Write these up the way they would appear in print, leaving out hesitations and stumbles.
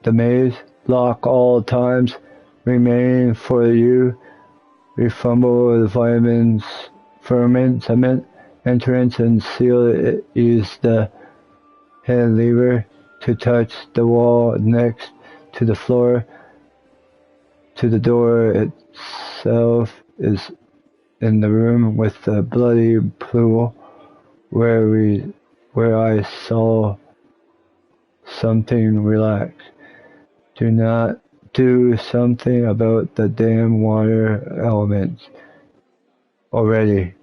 The maze, lock all times, remain for you. We fumble the vitamins, ferment, cement, entrance and seal it. Use the hand lever to touch the wall next to the floor. To the door itself is in the room with the bloody pool where I saw something relax. Do not do something about the damn water elements already.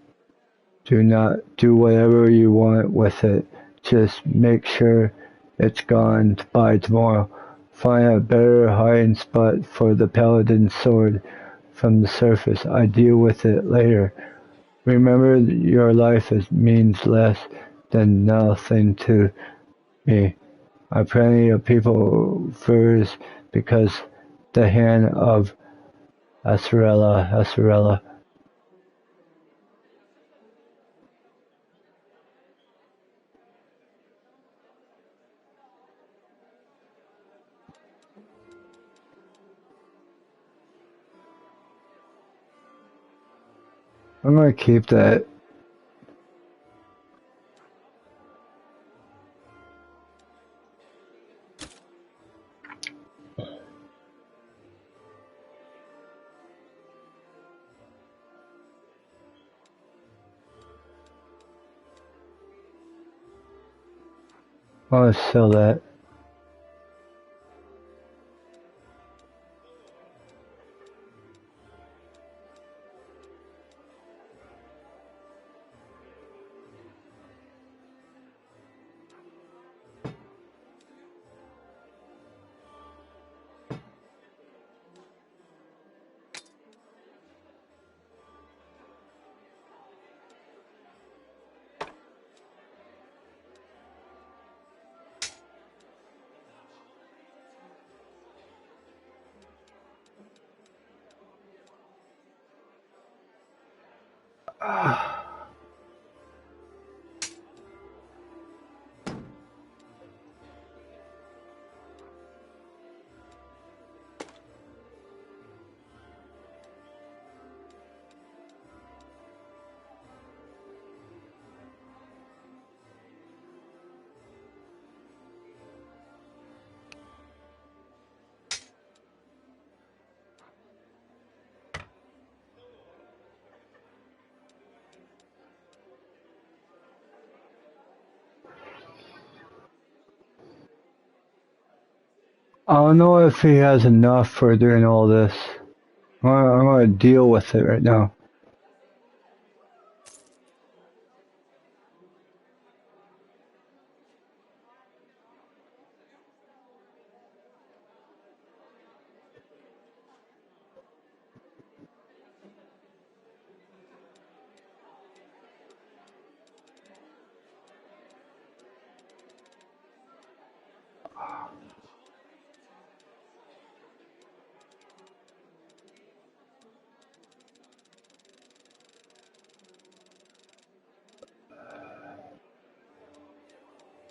Do not do whatever you want with it. Just make sure it's gone by tomorrow. Find a better hiding spot for the paladin sword from the surface. I deal with it later. Remember, your life means less than nothing to me. I plenty of people first because the hand of Asarella. I'm gonna keep that. I'm gonna sell that. I don't know if he has enough for doing all this. I'm gonna deal with it right now.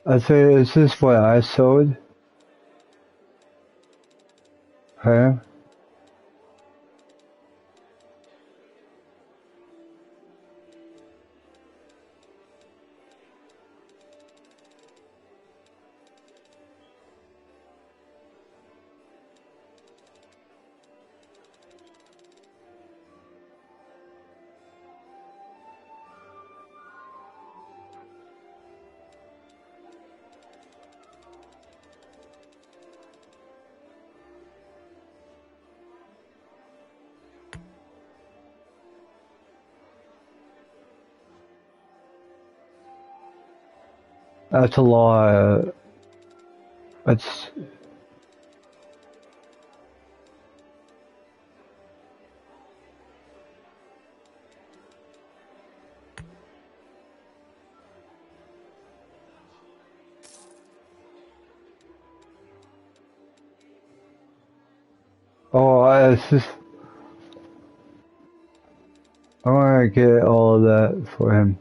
I say, is this what I sold? Huh? That's a lot. That's it's just I want to get all of that for him.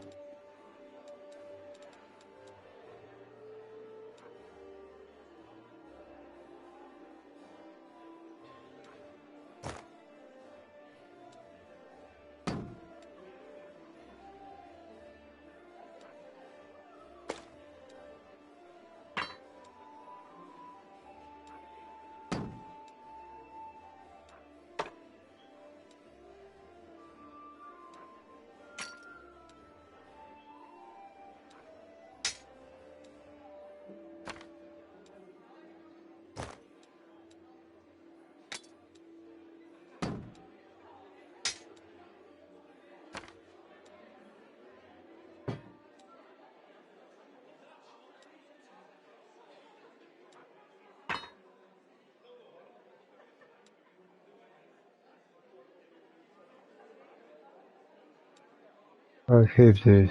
I'll keep these.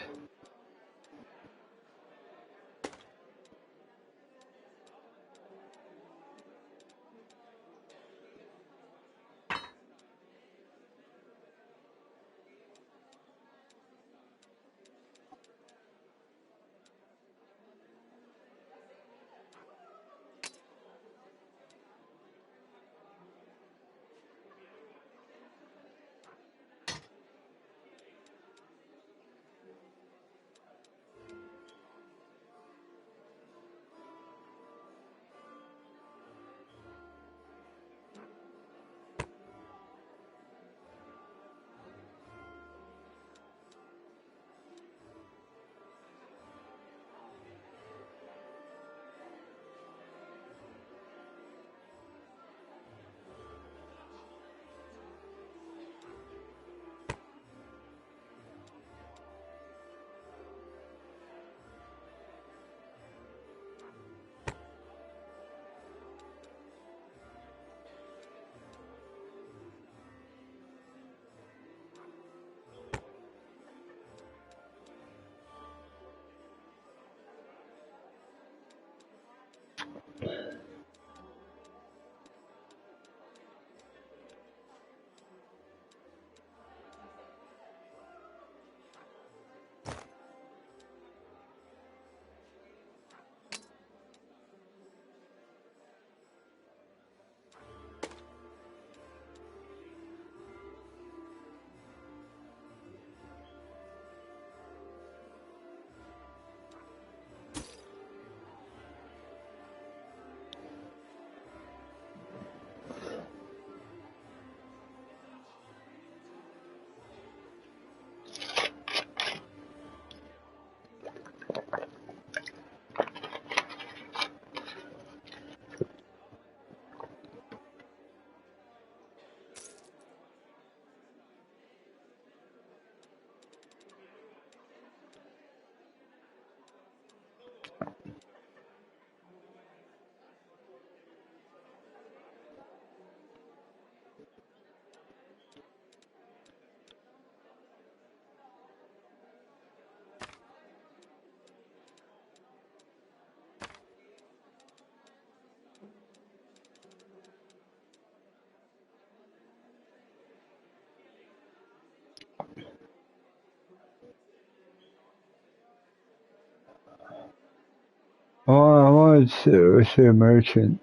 Oh, I wanted to see a merchant.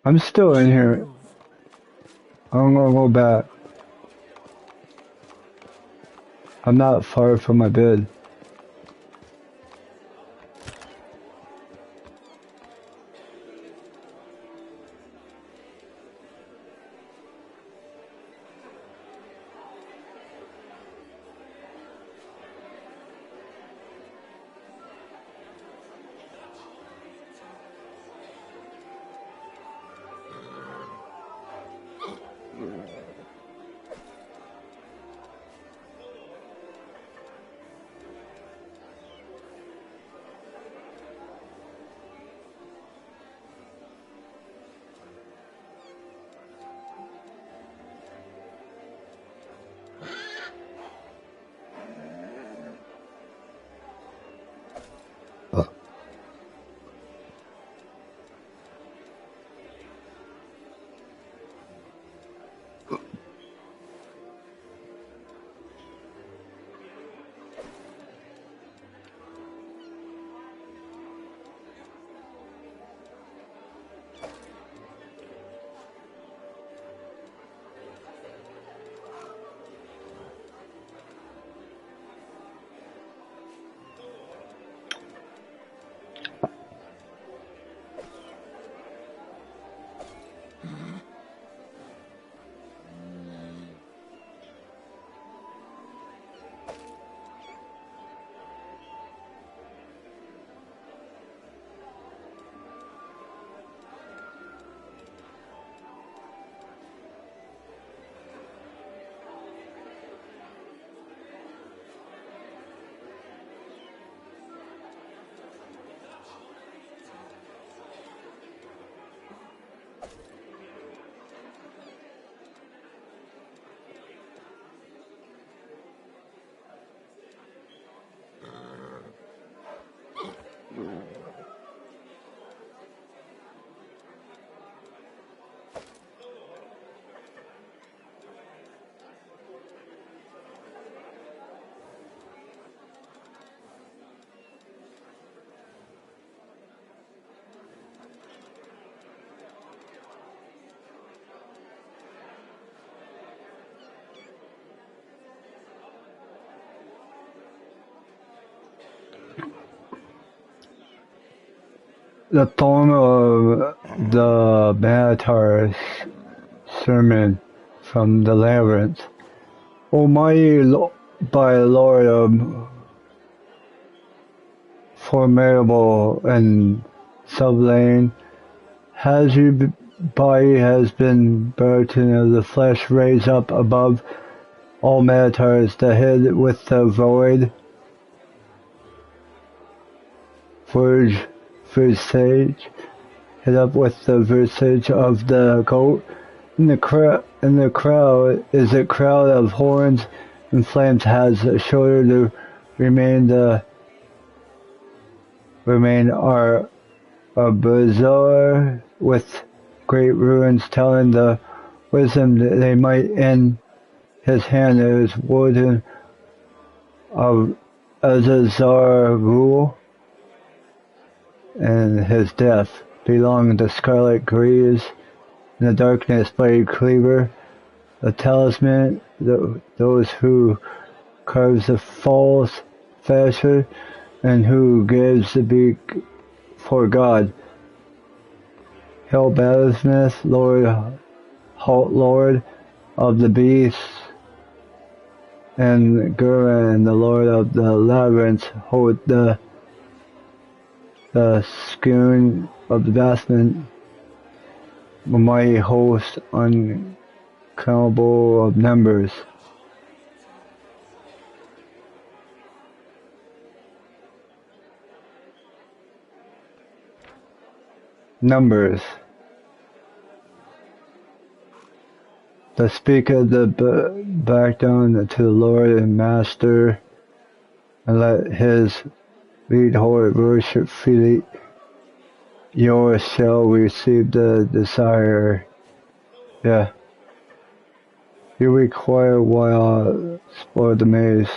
I'm still in here. I'm gonna go back. I'm not far from my bed. The thorn of the Minotaur's sermon from the labyrinth. Almighty by Lord of formidable and sublime, has your body has been burden of the flesh raised up above all Minotaurs, the head with the void, visage, head up with the visage of the goat. In the crowd is a crowd of horns and flames, has a shoulder to remain are a bazaar with great ruins, telling the wisdom that they might in his hand is wooden of Azazar rule, and his death belonged the scarlet greaves, in the darkness blade cleaver, the talisman, those who carves the false fashion, and who gives the beak for God. Hail Battlemouth, Lord of the beasts, and Gurin, the Lord of the labyrinths, hold the skewn of the basement, a mighty host uncountable of numbers. Numbers. The speaker back down to the Lord and Master, and let his lead holy worship freely. Yours shall receive the desire. Yeah. You require while explore the maze.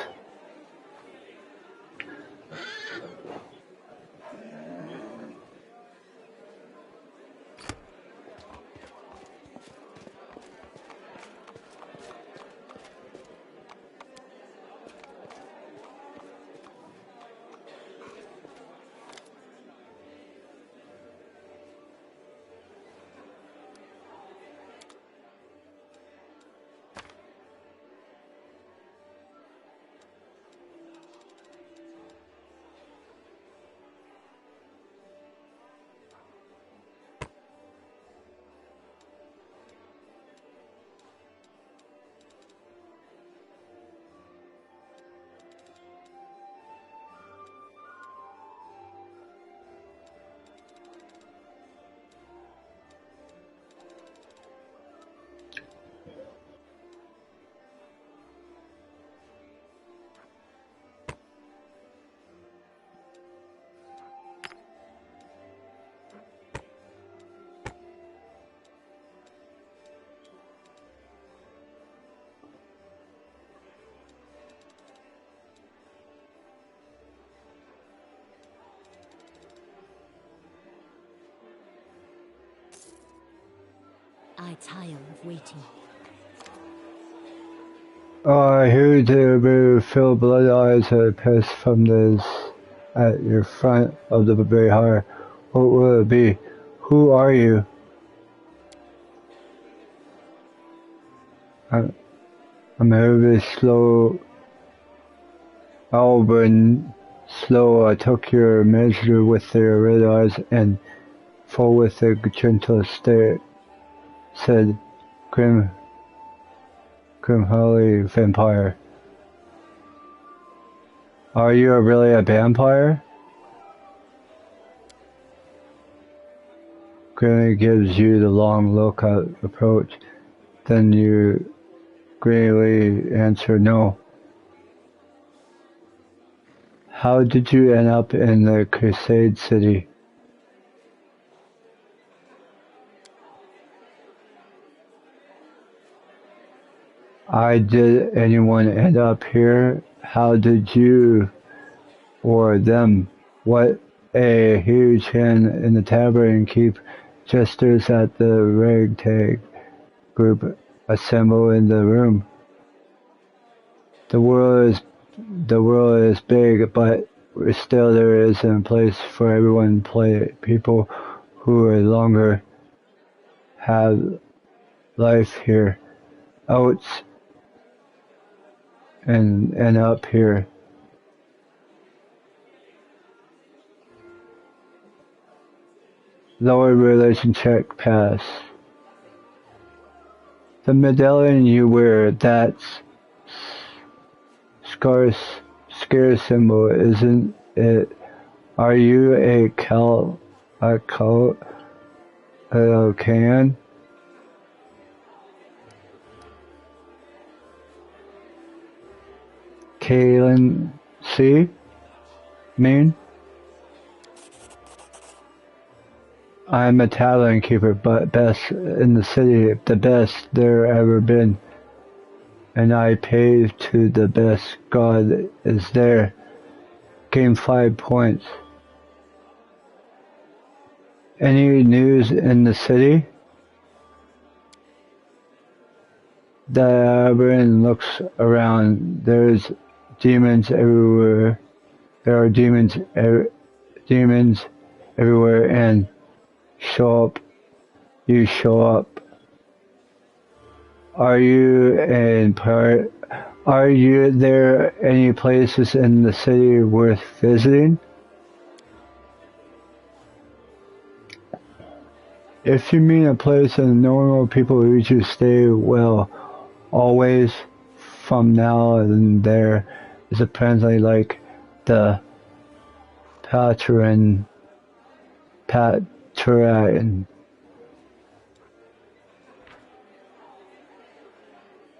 I tire of waiting. I hear the fill blood eyes that pass from this at your front of the very heart. What will it be? Who are you? I'm very slow. Alban slow. I took your measure with their red eyes and full with a gentle stare. Said, Grim Holy Vampire. Are you really a vampire? Grimly gives you the long look approach. Then you gravely answer no. How did you end up in the Crusade City? Did anyone end up here? How did you or them? What a huge hand in the tavern keep jesters at the ragtag group assemble in the room. The world is big, but Still there is a place for everyone to play. People who are longer have life here, out and up here. Lower relation check pass. The medallion you wear, that's scare symbol, isn't it? Are you a can? Kalen C? Main? I'm a tavern keeper, but best in the city, the best there ever been. And I pay to the best God is there. Gain 5 points. Any news in the city? The aberrant looks around. There's demons everywhere. There are demons everywhere, and you show up. Are there any places in the city worth visiting? If you mean a place and normal people usually stay, well, always from now and there is apparently like the Patron.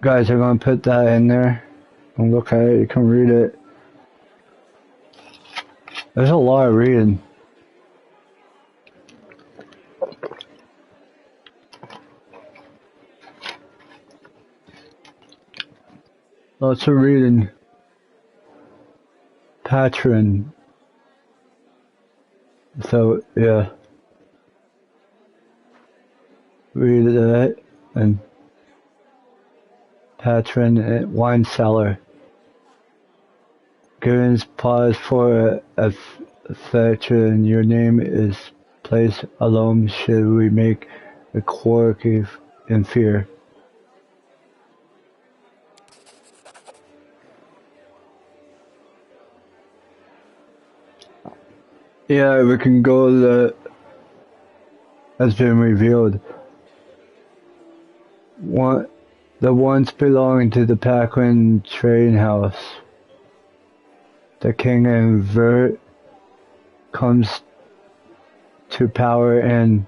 Guys, I'm gonna put that in there and look at it. You can read it. There's a lot of reading. Lots of reading. Patron. So, yeah. Read that and Patron wine cellar. Givens pause for affection. Your name is placed alone. Should we make a quirky in fear? Yeah, we can go that has been revealed. The once belonging to the Paquin train house. The king and Vert comes to power in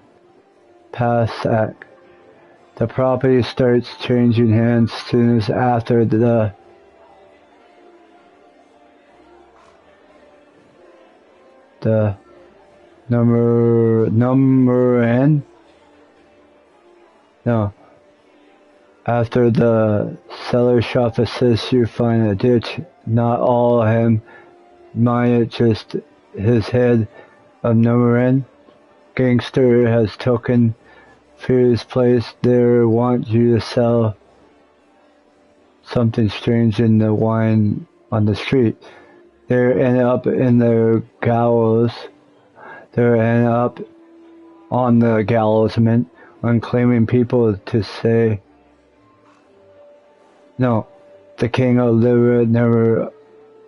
Passac. The property starts changing hands soon as after the number N? No. After the cellar shop assists you find a ditch, not all him, mind just his head of number N. Gangster has taken Fear's place. They want you to sell something strange in the wine on the street. They're end up in the gallows. They're end up on the gallows, when claiming people to say, no, the king of Liver never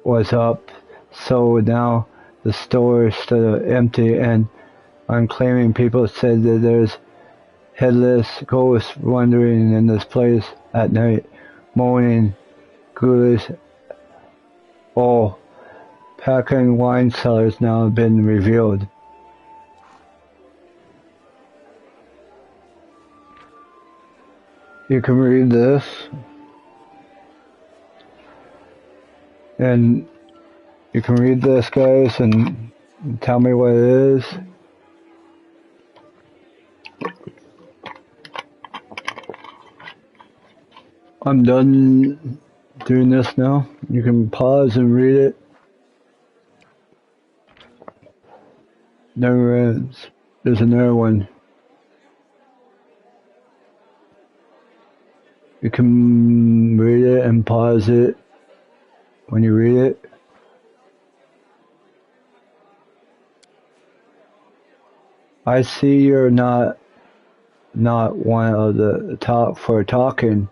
was up, so now the store stood empty, and unclaiming people said that there's headless ghosts wandering in this place at night, moaning, ghoulish. Oh, Packing wine cellars now been revealed. You can read this, and you can read this, guys, and tell me what it is. I'm done doing this now. You can pause and read it. Never ends. There's another one. You can read it and pause it when you read it. I see you're not one of the talk for talking.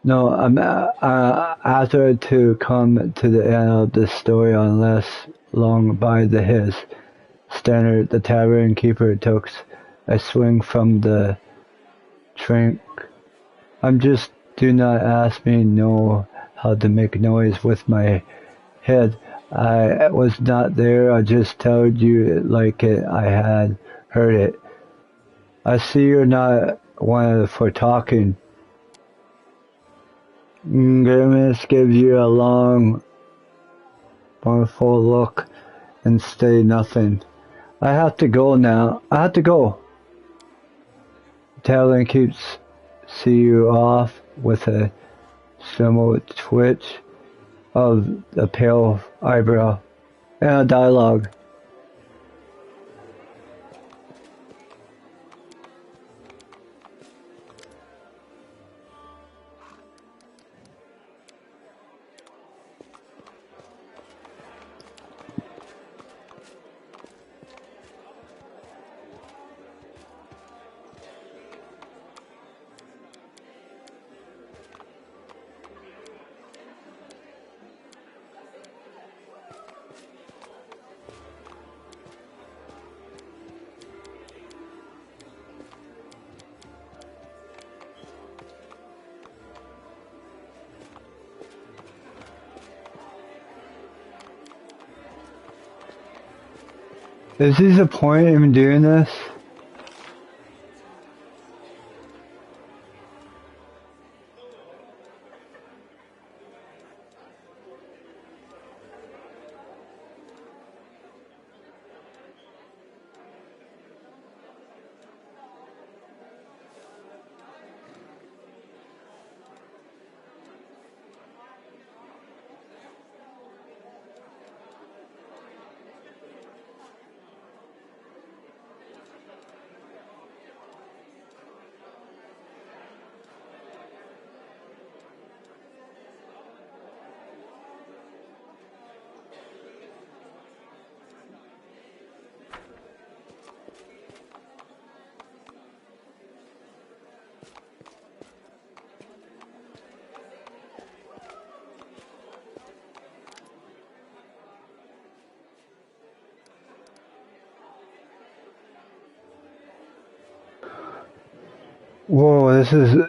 No, I'm after to come to the end of the story unless long by the his standard the tavern keeper took a swing from the drink. I'm just do not ask me know how to make noise with my head. I was not there, I just told you it like it I had heard it. I see you're not one for talking. Grimace gives you a long, mournful look and say nothing. I have to go now. I have to go. Talon keeps see you off with a similar twitch of the pale eyebrow and a dialogue. Is this a point in doing this? Whoa, this is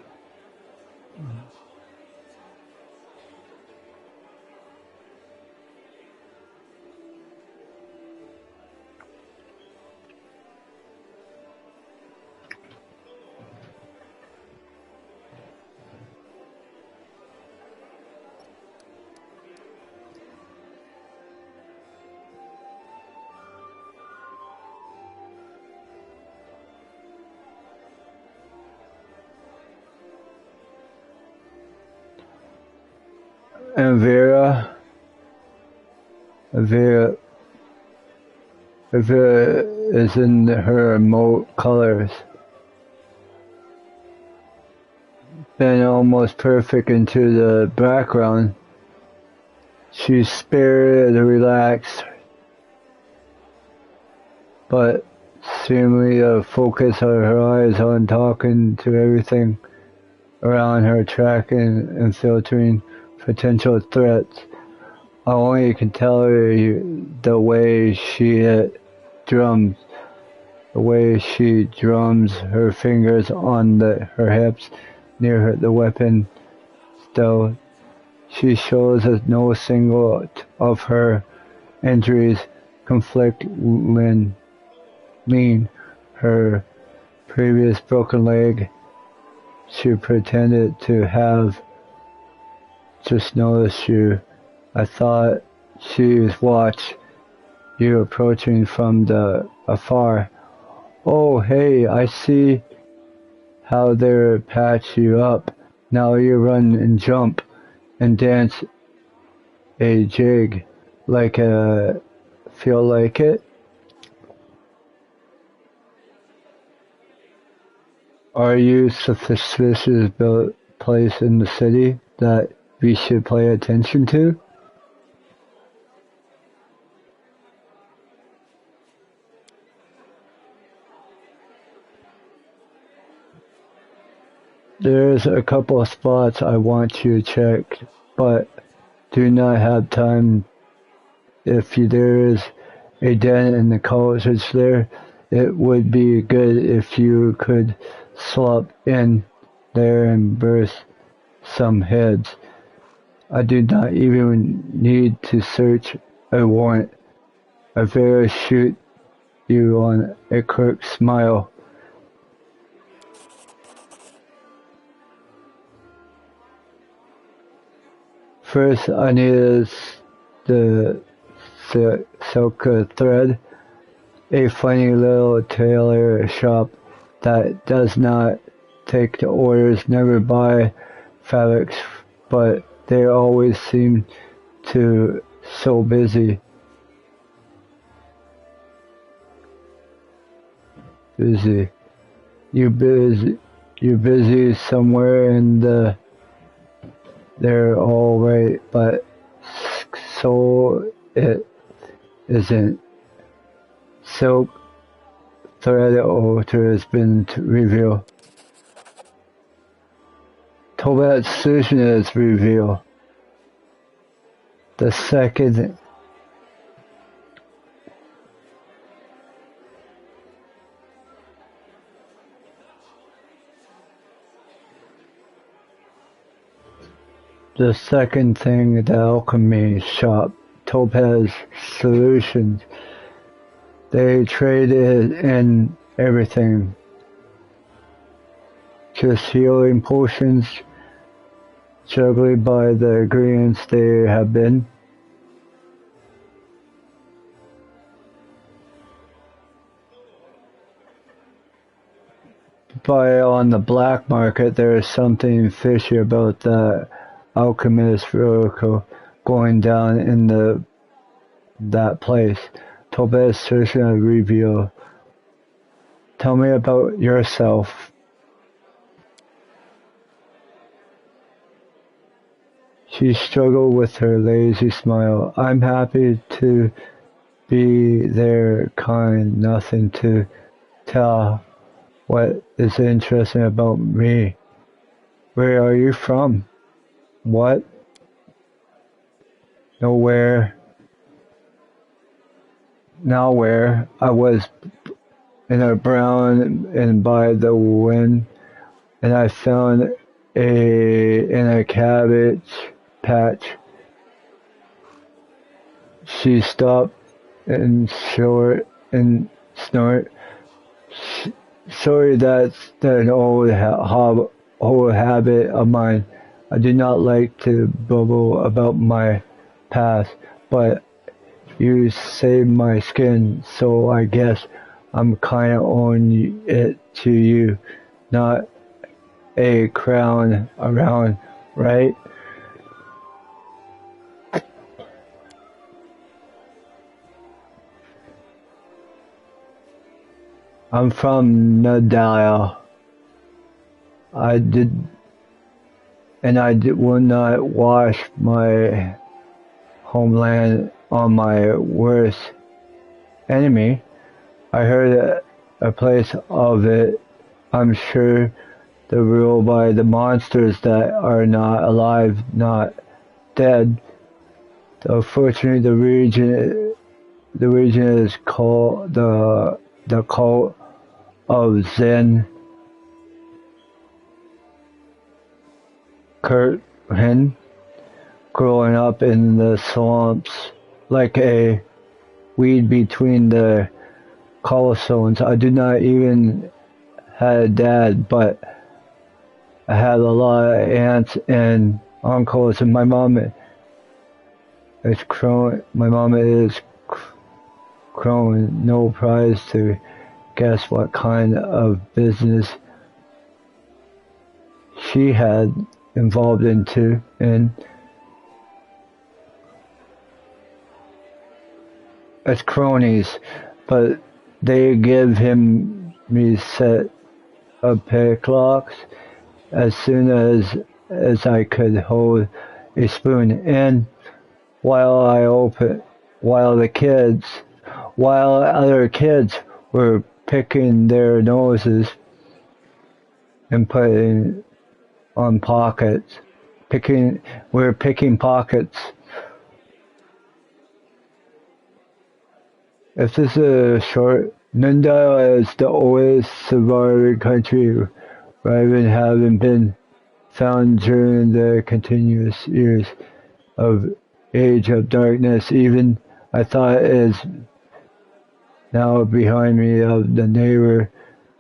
and Vera is in her remote colors. Been almost perfect into the background. She's spirited and relaxed, but seemingly focus of her eyes on talking to everything around her, tracking and filtering potential threats. I only can tell you the way she drums, the way she drums her fingers on her hips near the weapon still. She shows us no single of her injuries conflict lean her previous broken leg. She pretended to have just noticed you. I thought she was watched you approaching from the afar. Oh, hey, I see how they're patch you up. Now you run and jump and dance a jig like a feel like it. Are you suspicious about place in the city that we should pay attention to? There's a couple of spots I want you to check, but do not have time. If there is a den in the college there, it would be good if you could slop in there and burst some heads. I do not even need to search a warrant. I will shoot you on a quick smile. First, I need the silk thread, a funny little tailor shop that does not take the orders, never buy fabrics, but they always seem to so busy. Busy. You busy somewhere in they're all right, but so it isn't. Silk thread altar has been revealed. Tobat's solution is revealed. The second thing, the alchemy shop, Topaz Solutions. They trade in everything. Just healing potions, juggling by the ingredients they have been. Buy on the black market, there is something fishy about the alchemist vehicle going down in that place. Topaz searching a reveal. Tell me about yourself. She struggled with her lazy smile. I'm happy to be there, kind, nothing to tell. What is interesting about me? Where are you from? What? Nowhere. Now where? I was in a brown and by the wind, and I found in a cabbage patch. She stopped and snort. Sorry, that's an old habit of mine. I do not like to bubble about my past, but you saved my skin, so I guess I'm kinda owing it to you, not a crown around, right? I'm from Nadal. I did, will not wash my homeland on my worst enemy. I heard a place of it. I'm sure the rule by the monsters that are not alive, not dead. Unfortunately, the region is called the cult of Zen Kurthen, growing up in the swamps like a weed between the cobblestones. I do not even have a dad, but I had a lot of aunts and uncles, and my mom is crowing. No prize to guess what kind of business she had involved in. As cronies, but they give him me set of picklocks as soon as I could hold a spoon, and while while other kids were picking their noses and putting on pockets. We're picking pockets. If this is short, Nundala is the oldest surviving country raven having been found during the continuous years of Age of Darkness. Even I thought it is now behind me of the neighbor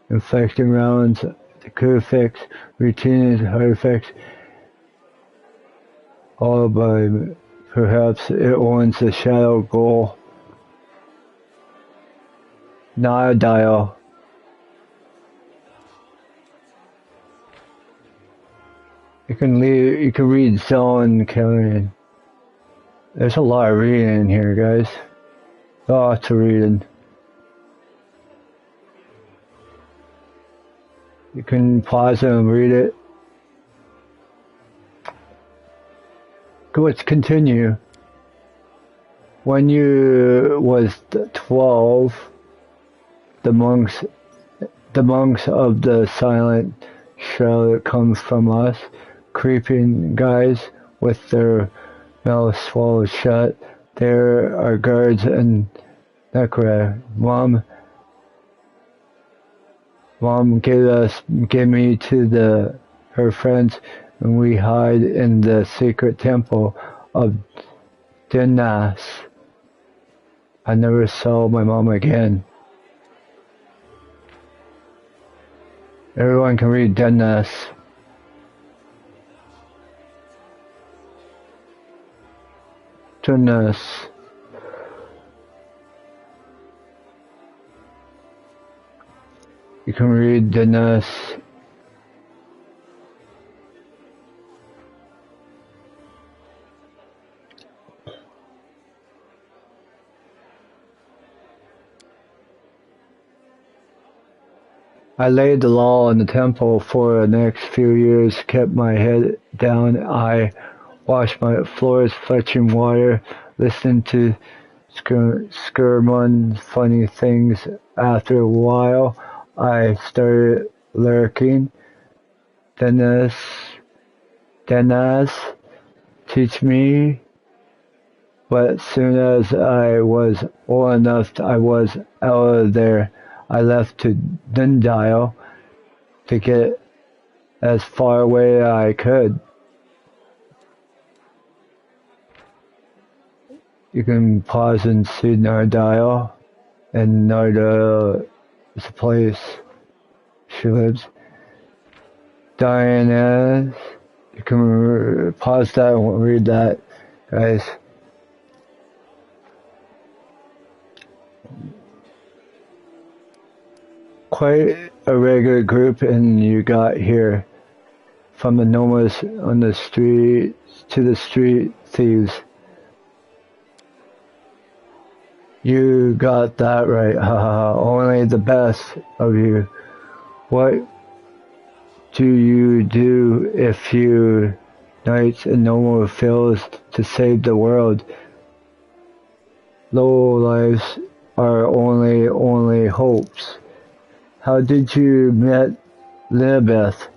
inflecting rounds, the crucifix, routine artifacts, all by perhaps it owns the shadow goal. Not a dial. You can read zone killing. There's a lot of reading in here, guys. Lots of reading. You can pause it and read it. Let's continue. When you was 12, the monks of the silent shroud come from us, creeping guys with their mouths swallowed shut. There are guards and Necra. Mom gave me to her friends, and we hide in the secret temple of Dinas. I never saw my mom again. Everyone can read Dinas. Dinas. You can read Dinas. I laid the law in the temple for the next few years, kept my head down. I washed my floors, fetching water, listening to Skirmun's funny things. After a while, I started lurking. Dennis, teach me. But as soon as I was old enough, I was out of there. I left to Dundile to get as far away as I could. You can pause and see Nardile, and Nardile is the place she lives. Diana, you can pause that and read that, guys. Quite a regular group, and you got here. From the nomads on the street to the street thieves. You got that right, haha. Only the best of you. What do you do if you knights and noble fails to save the world? Low lives are only hopes. How did you meet Lilibeth?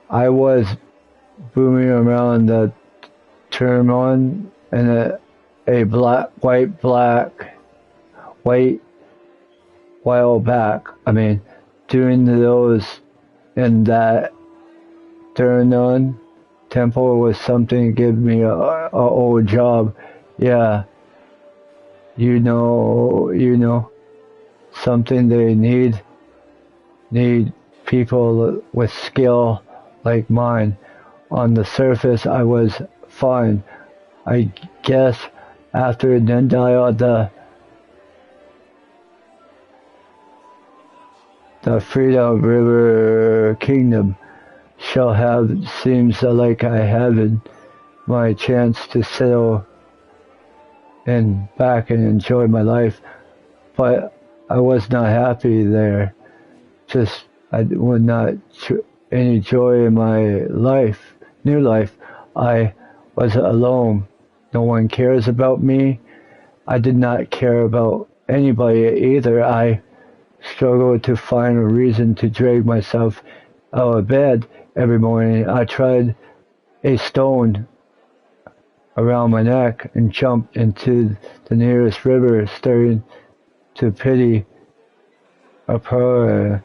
I was booming around the Termon and a while back. Doing those in that Termon temple was something to give me a old job. Yeah, you know, something they need people with skill like mine. On the surface, I was fine. I guess after Nundile, the Freedom River Kingdom shall have, seems like I haven't my chance to settle in back and enjoy my life, but I was not happy there. I would not any joy in my new life. I was alone. No one cares about me. I did not care about anybody either. I struggled to find a reason to drag myself out of bed every morning. I tried a stone around my neck and jumped into the nearest river, starting to pity a poor.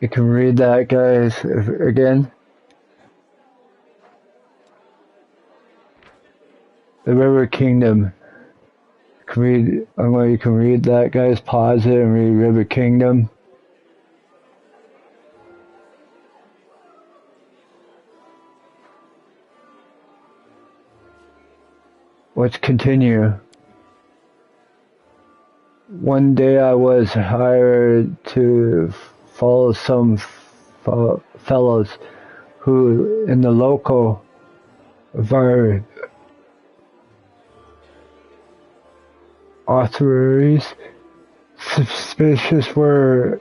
You can read that, guys, again. The River Kingdom. You can read that, guys. Pause it and read River Kingdom. Let's continue. One day I was hired to follow some fellows who, in the local authorities, suspicious were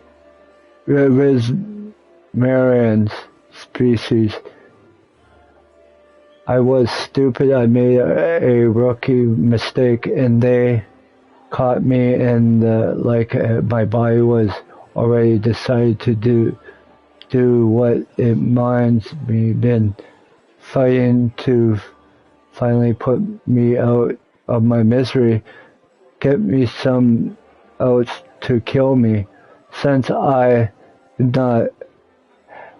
Rosmarian species. I was stupid. I made a rookie mistake, and they caught me in my body was already decided to do what it minds me been fighting to finally put me out of my misery, get me some else to kill me. Since I did not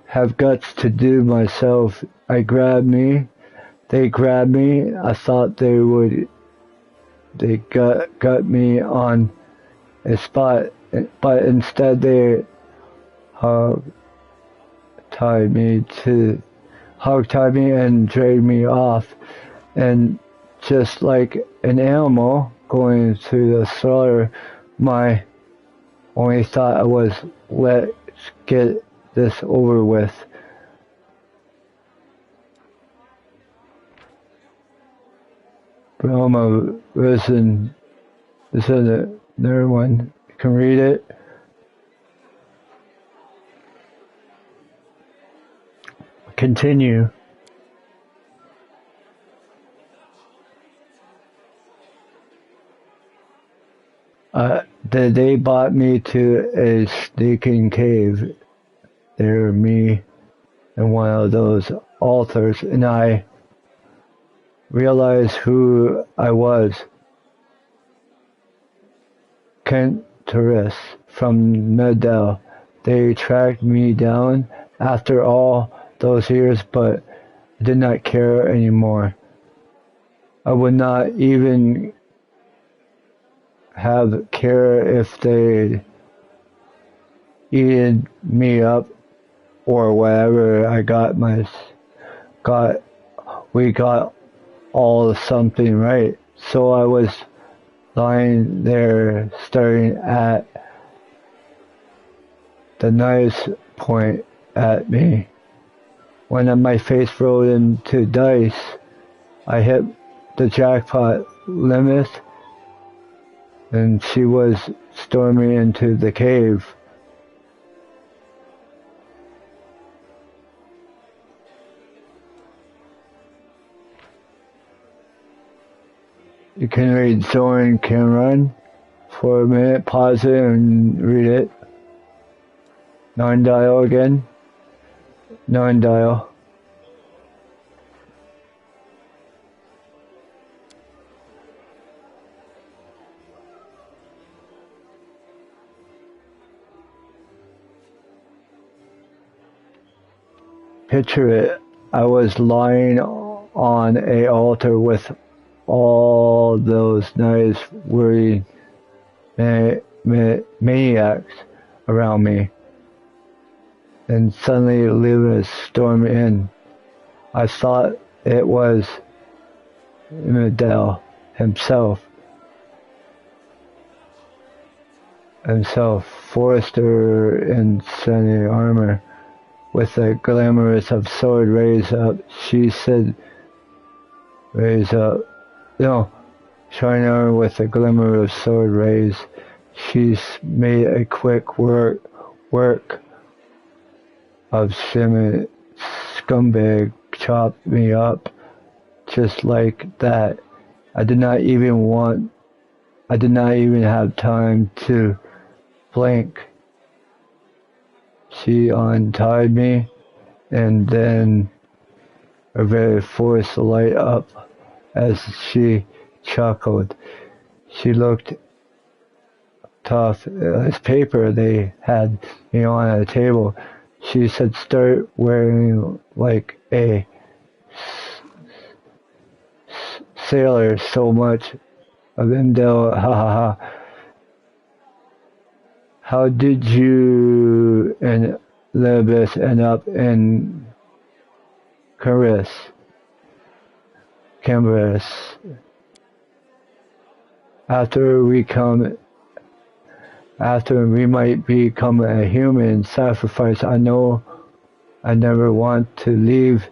have guts to do myself, they grabbed me. I thought they got me on a spot, but instead they hog-tied me and dragged me off. And just like an animal going to the slaughter, my only thought was, let's get this over with. Brahma Risen is another one. You can read it. Continue. They brought me to a sneaking cave. There, me and one of those altars, and I realized who I was. Kentoris from Medell. They tracked me down after all those years, but I did not care anymore. I would not even have care if they eaten me up or whatever. We got all something right. So I was lying there staring at the knives point at me. When my face rolled into dice, I hit the jackpot limit, and she was storming into the cave. You can read Zoran Can Run for a minute, pause it and read it. Non-dial again. Non-dial. Picture it. I was lying on an altar with all those nice worried maniacs around me, and suddenly Lewis stormed in. I thought it was Medell himself, Forrester in sunny armor, with a glamorous of sword raised up. She said, raise up. No, shining armor with a glimmer of sword raised. She's made a quick work of scumbag chopped me up just like that. I did not even have time to blink. She untied me, and then her very force light up as she chuckled. She looked tough. This paper they had me on at a table. She said, "Start wearing like a sailor so much of them they'll ha ha ha." How did you and Elizabeth end up in Cambridge? After we might become a human sacrifice, I know I never want to leave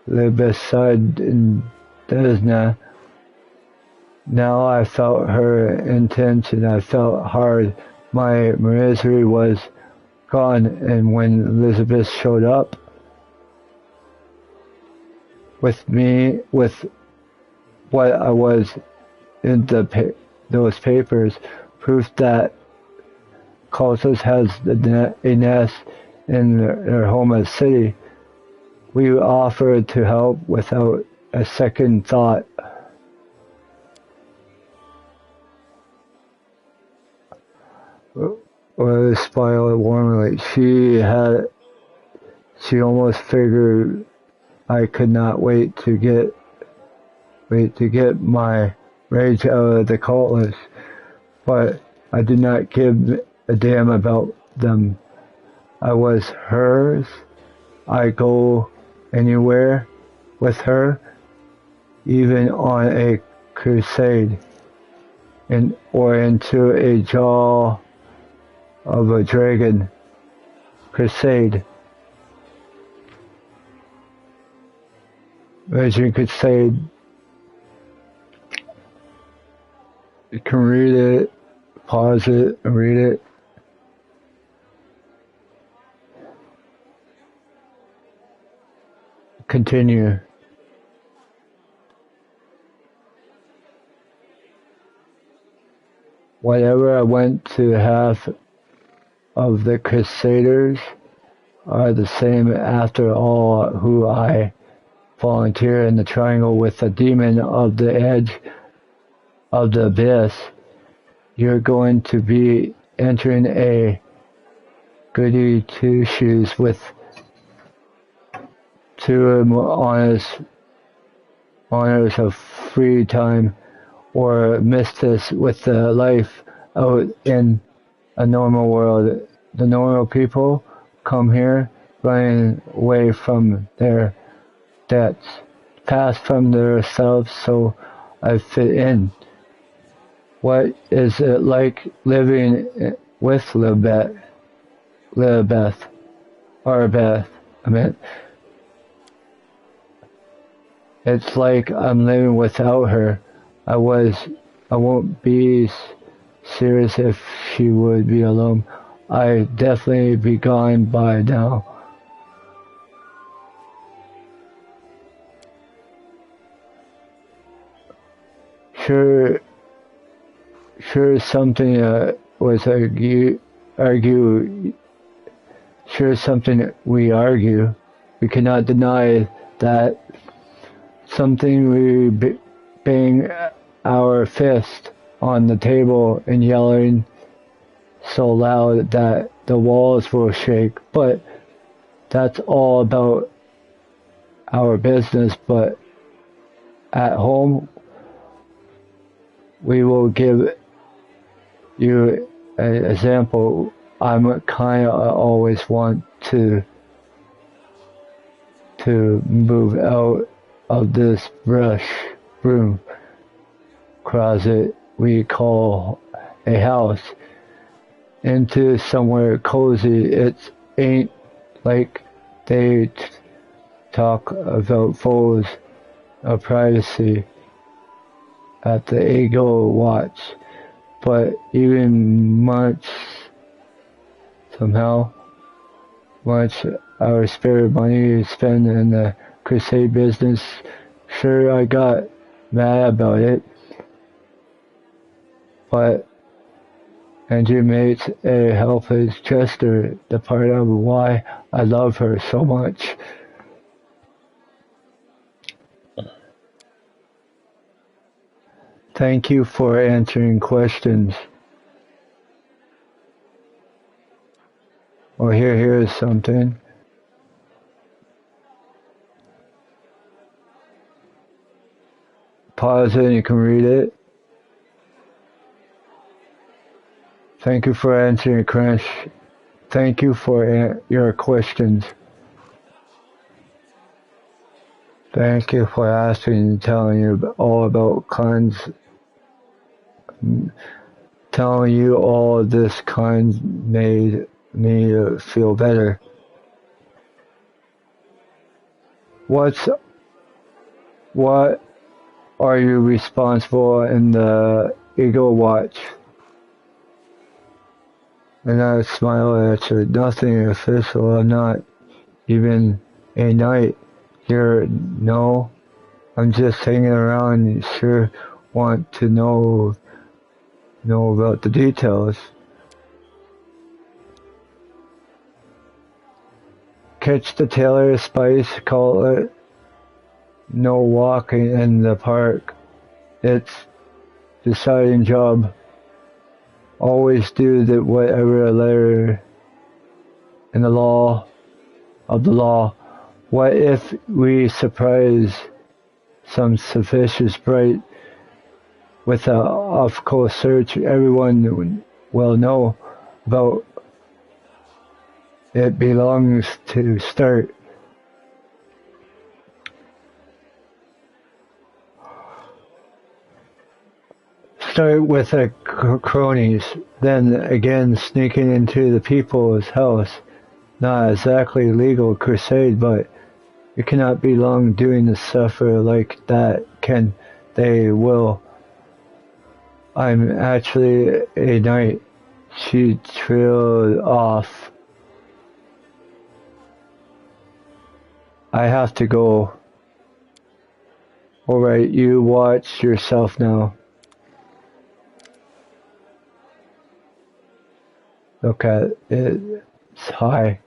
Elizabeth's side in Desna. Now I felt her intention. I felt hard. My misery was gone, and when Elizabeth showed up with what I was in those papers, proof that Cultus has a nest in their home city, we offered to help without a second thought. Or smiled warmly. She almost figured I could not wait to get my rage out of the cultists, but I did not give a damn about them. I was hers. I go anywhere with her, even on a crusade, or into a jaw of a dragon. Crusade. Raging Crusade. You can read it, pause it, and read it. Continue. Whatever I went to half of the Crusaders are the same after all who I volunteer in the triangle with the demon of the edge of the abyss. You're going to be entering a goody two-shoes with two honors of free time, or miss this with the life out in a normal world. The normal people come here running away from their debts, pass from themselves, so I fit in. What is it like living with Beth? It's like I'm living without her. I won't be serious if she would be alone. I'd definitely be gone by now. Sure something was argue. Sure something we argue. We cannot deny that. Something we bang our fist on the table and yelling so loud that the walls will shake, but that's all about our business. But at home, we will give you an example. I'm kind of always want to move out of this broom closet we call a house into somewhere cozy. It ain't like they talk about foes of privacy at the Eagle Watch, but even much somehow much our spare money spent in the crusade business. Sure, I got mad about it, but and you made a helpless gesture, the part of why I love her so much. Thank you for answering questions. Well, here's something. Pause it and you can read it. Thank you for answering, Crash. Thank you for your questions. Thank you for asking and telling you all about cons. Telling you all this kind made me feel better. What are you responsible in the Eagle Watch? And I smile at you. Nothing official. I'm not even a knight here. No, I'm just hanging around. You sure want to know about the details. Catch the Taylor Spice, call it no walking in the park. It's deciding job. Always do whatever letter in the law of the law. What if we surprise some suspicious bright with a off-course search? Everyone will know about it. Belongs to start. Start with the cronies, then again sneaking into the people's house. Not exactly legal crusade, but you cannot be long doing the suffer like that, can they? Will. I'm actually a knight. She trailed off. I have to go. Alright, you watch yourself now. Look at it. It's high.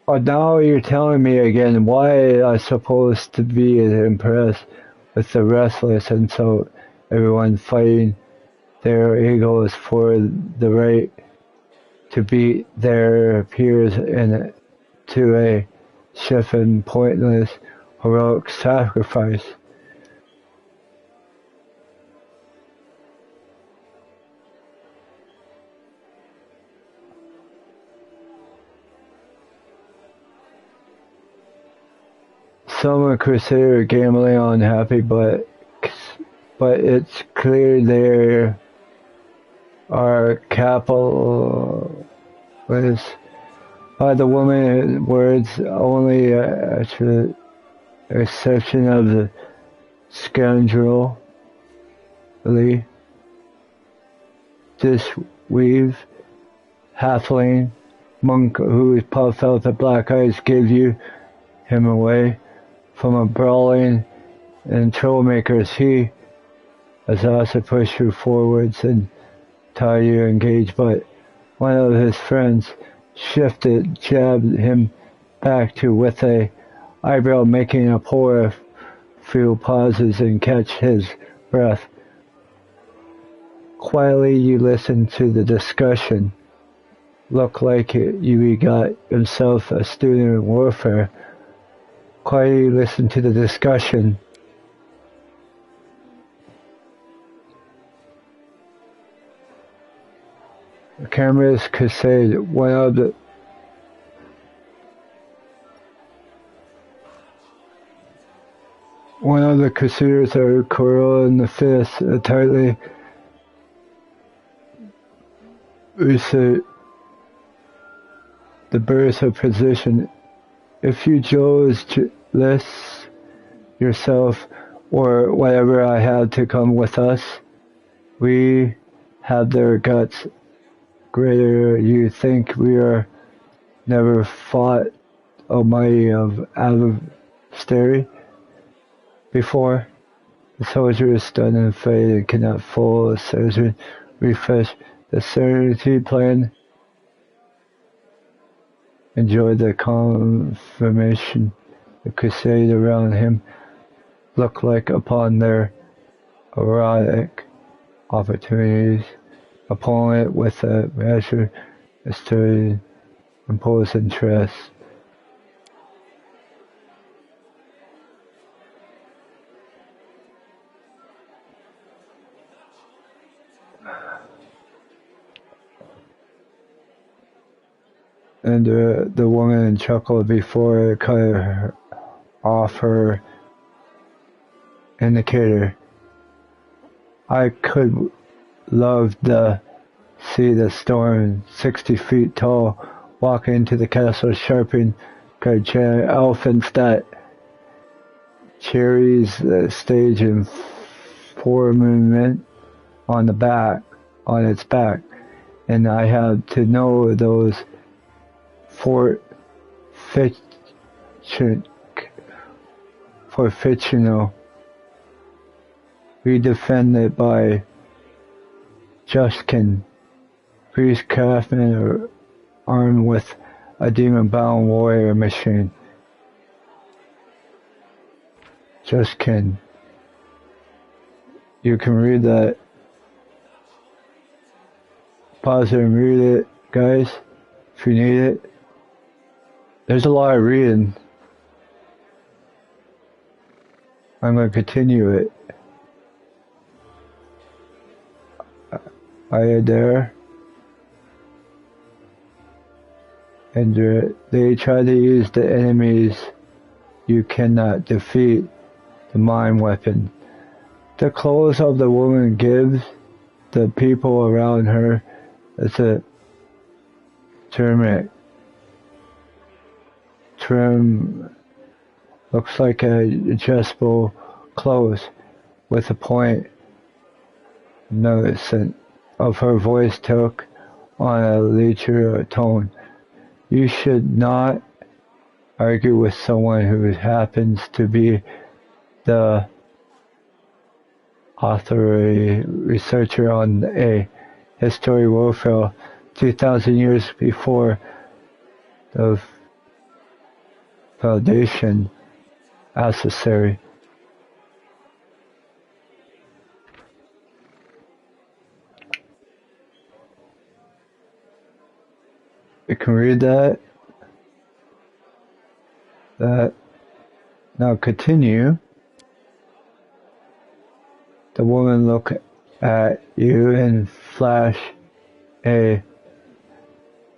Oh, now you're telling me again why I'm supposed to be impressed with the restless and so everyone fighting their egos for the right to beat their peers to a shift and pointless heroic sacrifice. Some are considered gambling unhappy, but it's clear there are capitalists. By the woman's words, only exception of the scoundrelly disweave halfling monk who puffed out the black eyes gave him away from a brawling and troublemakers. He has also pushed you forwards and tie you engaged, but one of his friends shifted, jabbed him back to with a eyebrow, making a poor few pauses and catch his breath. Quietly you listen to the discussion. Look like you got himself a student in warfare. Quietly listen to the discussion. The cameras could say that one of the One of the crusaders are curled in the fist tightly. Reset the burst of position. If you chose to list yourself or whatever I had to come with us, we have their guts greater. You think we are never fought almighty of adversary before? The soldier is stunned and afraid and cannot full surgeon refresh the serenity plan. Enjoy the confirmation. The crusade around him look like upon their erotic opportunities. Opponent with a measure stirred impulse interest. And the woman chuckled before it cut off her indicator. I could love to see the storm, 60 feet tall, walk into the castle sharpened giant elephants that cherries the stage in formament on its back, and I had to know those for fictional. We defended by Justkin, priest craftsman or armed with a demon-bound warrior machine. Justkin. You can read that. Pause it and read it, guys, if you need it. There's a lot of reading. I'm going to continue it. Are you there? And they try to use the enemies you cannot defeat, the mind weapon. The clothes of the woman gives the people around her as a trim looks like a adjustable clothes with a point notice of her voice took on a leisure tone. You should not argue with someone who happens to be the authority researcher on a history warfare 2,000 years before the foundation accessory. You can read that. Now continue. The woman looked at you and flashed a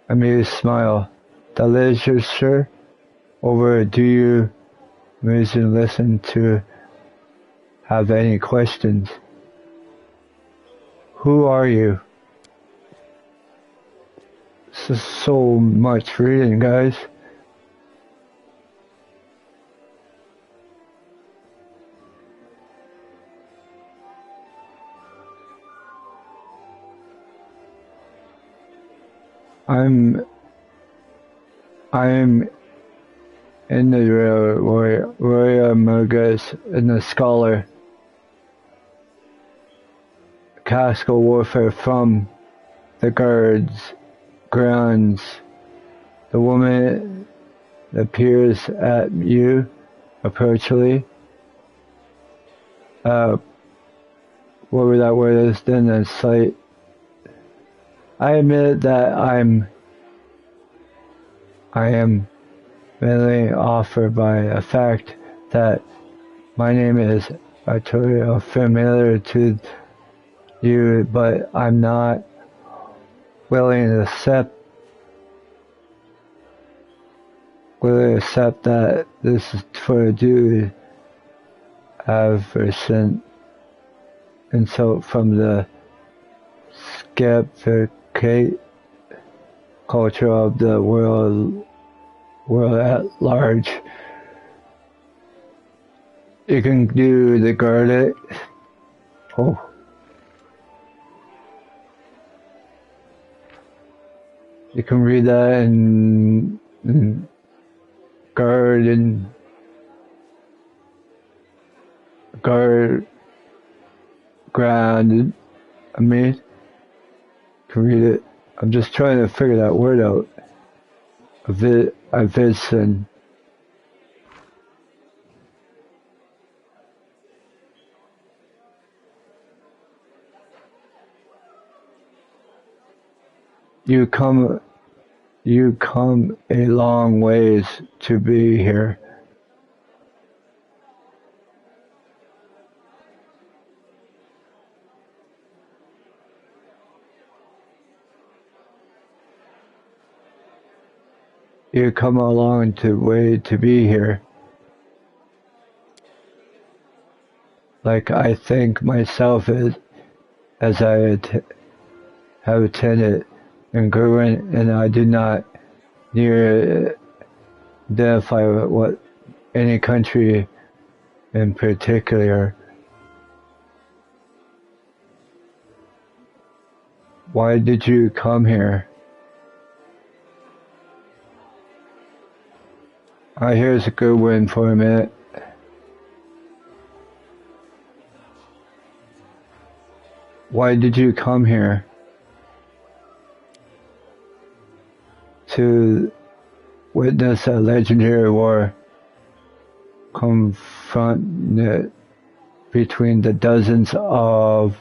amused smile. The literature over. Do you listen to have any questions? Who are you? So much reading, guys. I am in the Royal Murgas and the scholar. Classical warfare from the guards grounds. The woman appears at you approachingly. Whatever that word is, then a slight. I admit that I am mainly offered by the fact that my name is Arturo familiar to you, but I'm not willing to accept that this is for a duty. aversion, insult from the skepticate culture of the world at large. You can do the garlic. Oh. You can read that in garden guard grounded. I mean, you can read it. I'm just trying to figure that word out. A vision. You come a long ways to be here. You come a long way to be here. Like I think myself as I have attended congruent, and I do not near identify what any country in particular. Why did you come here? Here's a good one for a minute. Why did you come here? To witness a legendary war confronted between the dozens of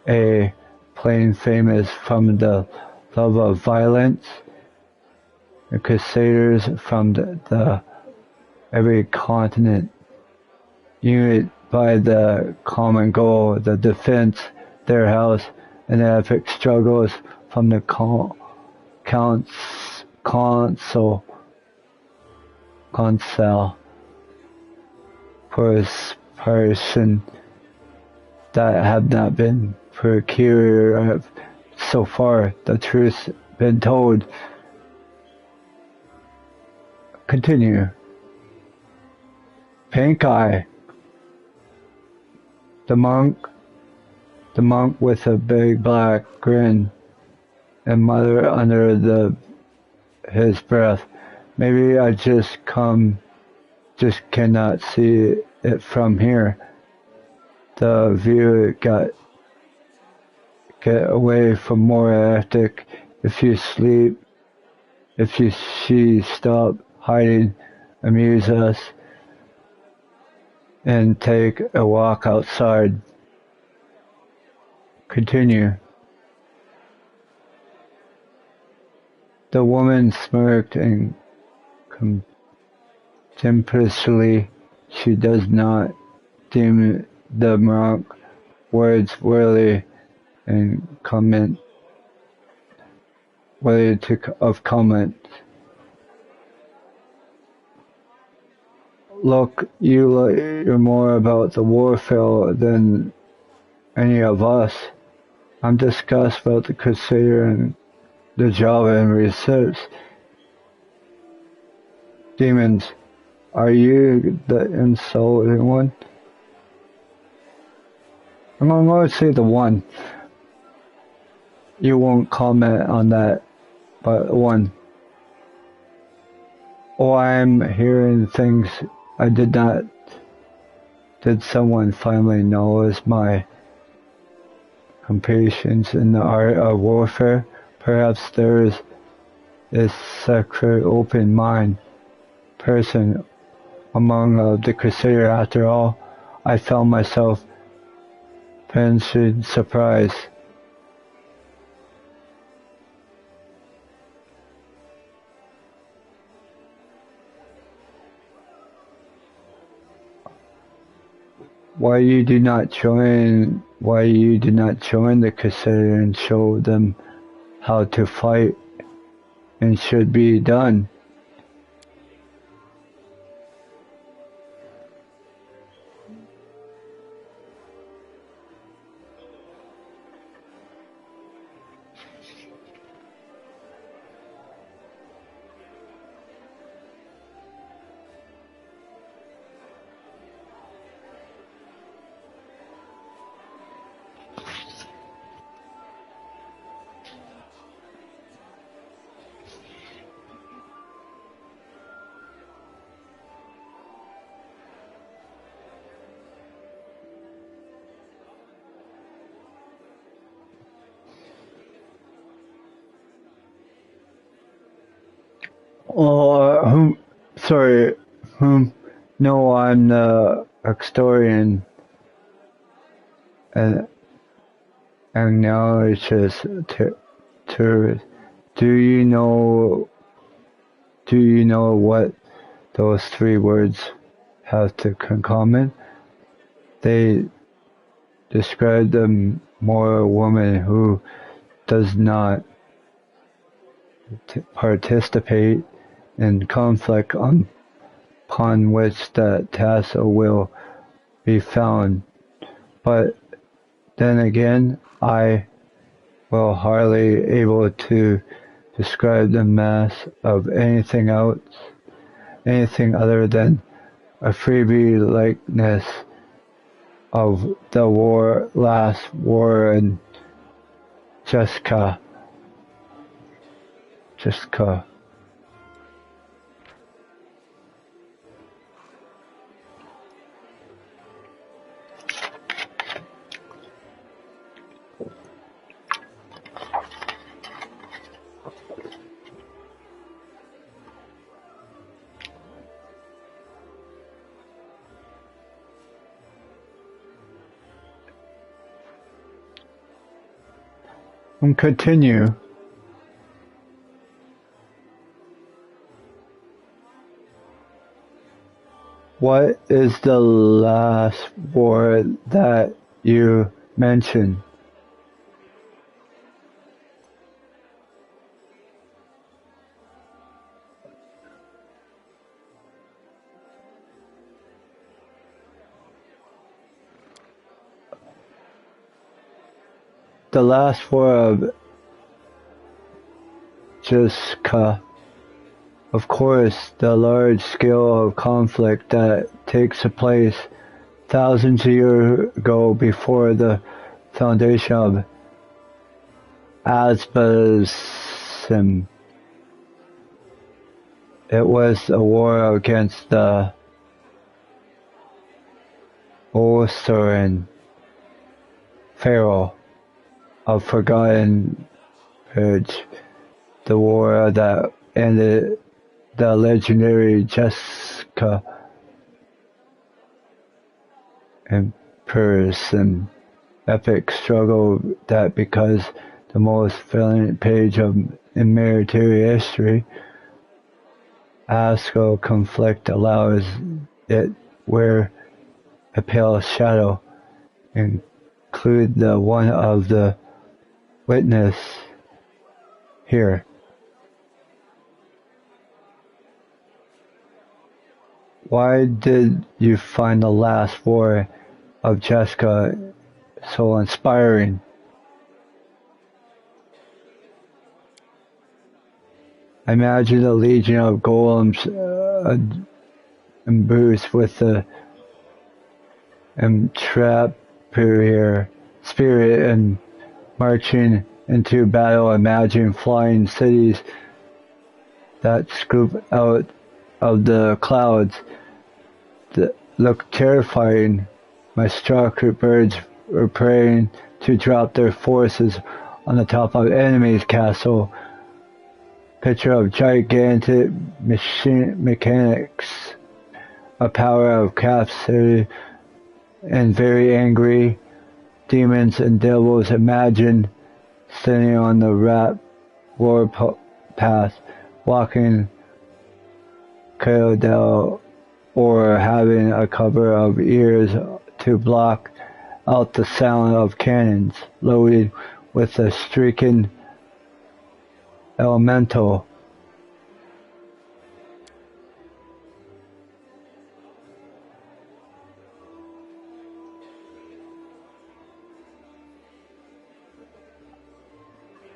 a plane famous from the love of violence, the crusaders from the every continent, united by the common goal, the defense their house, and the epic struggles from the council for a person that have not been procured so far. The truth been told. Continue. Pink eye. The monk with a big black grin and muttered under his breath, maybe I just cannot see it from here. The view get away from more hectic. If she stop hiding, amuse us, and take a walk outside. Continue. The woman smirked and contemptuously. She does not deem the monk words worthy of comment. Look, you're more about the warfare than any of us. I'm discussed about the Crusader and the Java and research. Demons, are you the insulting one? I'm going to say the one. You won't comment on that, but one. Oh, I'm hearing things I did not. Did someone finally notice my competitions in the art of warfare? Perhaps there is a sacred open mind person among the Crusader. After all, I found myself pensively surprised. Why you do not join the Crusader and show them how to fight and should be done? Whom? Sorry, whom? No, I'm the historian and acknowledges tourist. Do you know? Do you know what those three words have to common? They describe the moral woman who does not participate in conflict upon which the tassel will be found. But then again, I will hardly able to describe the mass of anything other than a freebie likeness of the last war in Jessica. And continue. What is the last word that you mentioned? The last word of Jessica. Of course, the large scale of conflict that takes place thousands of years ago before the foundation of Asbestom. It was a war against the Ulster Pharaoh of Forgotten Ridge, the war that ended the legendary Jessica Empress, an epic struggle that becomes the most valiant page in military history. Astral conflict allows it wear a pale shadow, include the one of the witness here. Why did you find the last war of Jessica so inspiring? Imagine a legion of golems imbued with the entrepreneur spirit and marching into battle. Imagine flying cities that scoop out of the clouds that look terrifying. My starcrow birds were praying to drop their forces on the top of enemy's castle. Picture of gigantic mechanics, a power of capacity, and very angry demons and devils. Imagine standing on the rat war path, walking Caledel, or having a cover of ears to block out the sound of cannons loaded with a streaking elemental.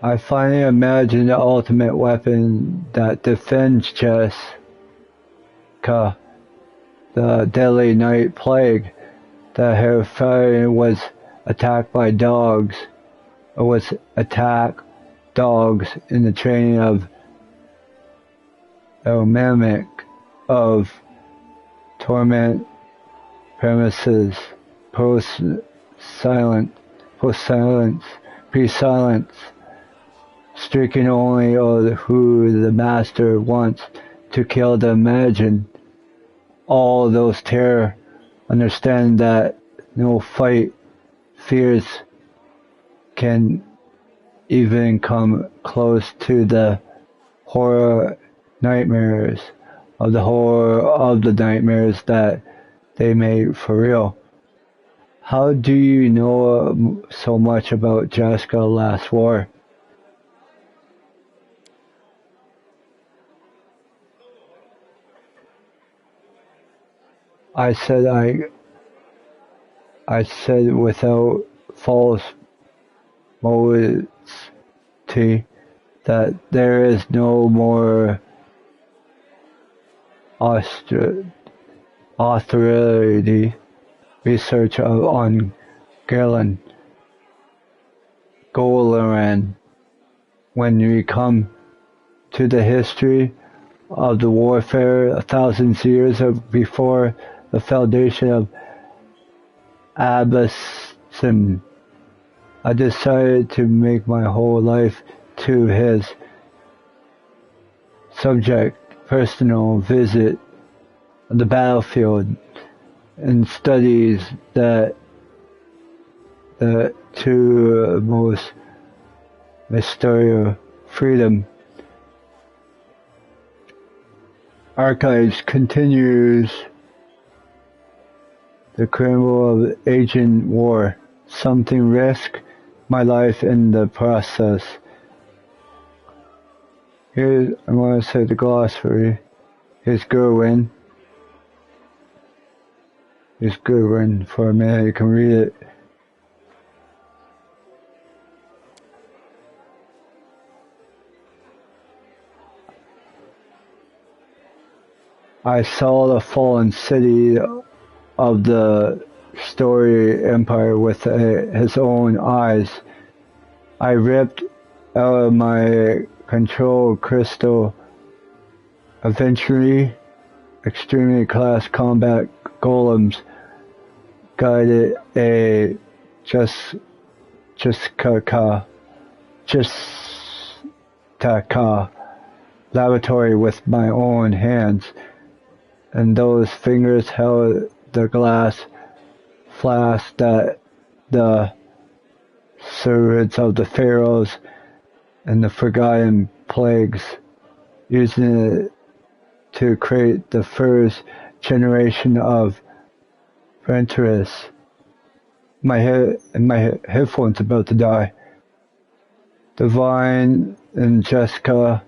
I finally imagined the ultimate weapon that defends Jessica, the deadly night plague. The Hellfire was attacked by dogs, or was attack dogs in the training of a mimic of torment premises, pre-silence, streaking only of who the master wants to kill to imagine all those terror, understand that no fight fears can even come close to the horror nightmares of the horror of the nightmares that they made for real. How do you know so much about Jessica last war? I said I said without false modesty that there is no more authority research on Galen Golaran when we come to the history of the warfare thousands of years before the foundation of Abbasim. I decided to make my whole life to his subject personal visit on the battlefield and studies that the two most mysterious freedom archives continues the criminal of agent war. Something risk my life in the process. Here I'm going to say the glossary. Here's Gerwin. Here's Gerwin for a minute. You can read it. I saw the fallen city of the story empire with his own eyes. I ripped out of my control crystal eventually extremely class combat golems guided a Jessica laboratory with my own hands, and those fingers held the glass flask that the servants of the pharaohs and the forgotten plagues using it to create the first generation of Venturous. My headphones about to die. Divine and Jessica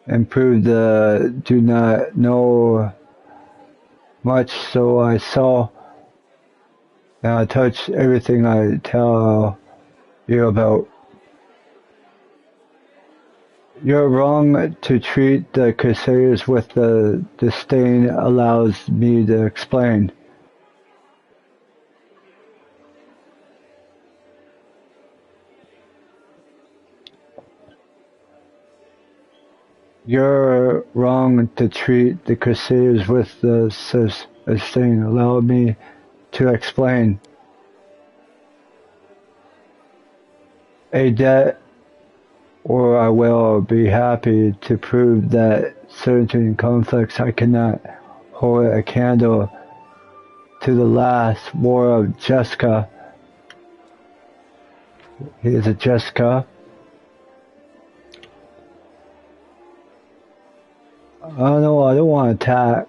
improved the do not know much, so I saw and I touched everything I tell you about. You're wrong to treat the Crusaders with the disdain allows me to explain. You're wrong to treat the Crusaders with the disdain. Allow me to explain. A debt, or I will be happy to prove that certain conflicts I cannot hold a candle to the last war of Jessica. He is a Jessica. Oh no, I don't want to attack.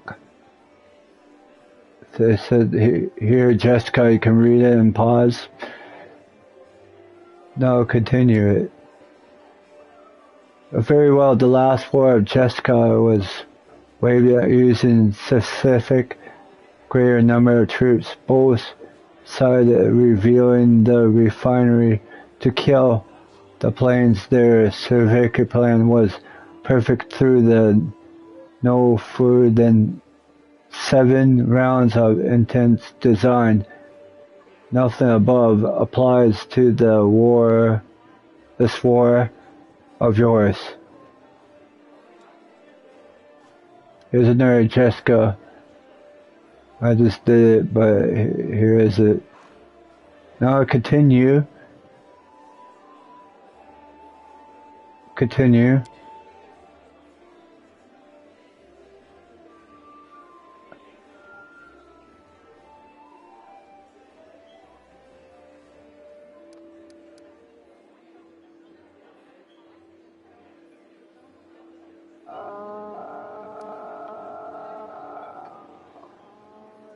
They said, here, Jessica, you can read it and pause. No, continue it. Very well, the last war of Jessica was waged using specific greater number of troops, both sides revealing the refinery to kill the planes. Their strategic plan was perfect through the no fewer than 7 rounds of intense design. Nothing above applies to this war of yours. Here's another Jessica. I just did it, but here is it. Now continue. Continue.